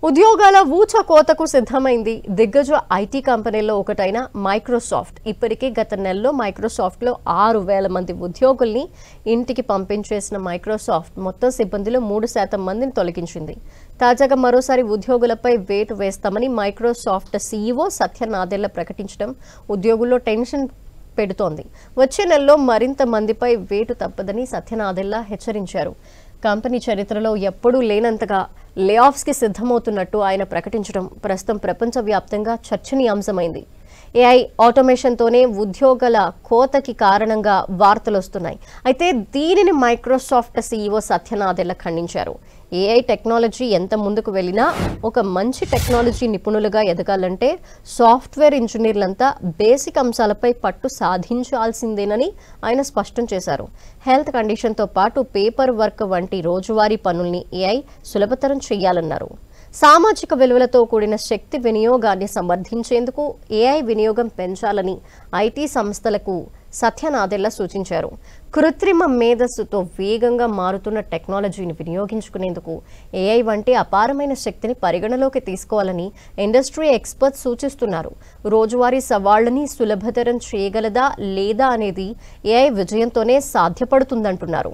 ఉద్యోగాల ఊచకోతకు సిద్ధమైంది దిగ్గజ ఐటీ కంపెనీల్లో ఒకటైన మైక్రోసాఫ్ట్. ఇప్పటికే గత నెలలో మైక్రోసాఫ్ట్లో 6,000 మంది ఉద్యోగుల్ని ఇంటికి పంపించేసిన మైక్రోసాఫ్ట్ మొత్తం సిబ్బందిలో 3% మందిని తొలగించింది. తాజాగా మరోసారి ఉద్యోగులపై వేటు వేస్తామని మైక్రోసాఫ్ట్ సీఈఓ సత్య నాదెళ్ల ప్రకటించడం ఉద్యోగుల్లో టెన్షన్ పెడుతోంది. వచ్చే నెలలో మరింత మందిపై వేటు తప్పదని సత్య నాదెళ్ల హెచ్చరించారు. కంపెనీ చరిత్రలో ఎప్పుడూ లేనంతగా లేఆఫ్స్కి సిద్ధమవుతున్నట్టు ఆయన ప్రకటించడం ప్రస్తుతం ప్రపంచవ్యాప్తంగా చర్చనీయాంశమైంది. ఏఐ ఆటోమేషన్తోనే ఉద్యోగాల కోతకి కారణంగా వార్తలు వస్తున్నాయి. అయితే దీనిని మైక్రోసాఫ్ట్ సీఈఓ సత్య నాదెళ్ల ఖండించారు. ఏఐ టెక్నాలజీ ఎంత ముందుకు వెళ్ళినా ఒక మంచి టెక్నాలజీ నిపుణులుగా ఎదగాలంటే సాఫ్ట్వేర్ ఇంజనీర్లంతా బేసిక్ అంశాలపై పట్టు సాధించాల్సిందేనని ఆయన స్పష్టం చేశారు. హెల్త్ కండిషన్తో పాటు పేపర్ వర్క్ వంటి రోజువారీ పనుల్ని ఏఐ సులభతరం చేయాలన్నారు. సామాజిక విలువలతో కూడిన శక్తి వినియోగాన్ని సమర్థించేందుకు ఏఐ వినియోగం పెంచాలని ఐటీ సంస్థలకు సత్య నాదెళ్ల సూచించారు. కృత్రిమ మేధస్సుతో వేగంగా మారుతున్న టెక్నాలజీని వినియోగించుకునేందుకు ఏఐ వంటి అపారమైన శక్తిని పరిగణలోకి తీసుకోవాలని ఇండస్ట్రీ ఎక్స్పర్ట్స్ సూచిస్తున్నారు. రోజువారీ సవాళ్లని సులభతరం చేయగలదా లేదా అనేది ఏఐ విజయంతోనే సాధ్యపడుతుందంటున్నారు.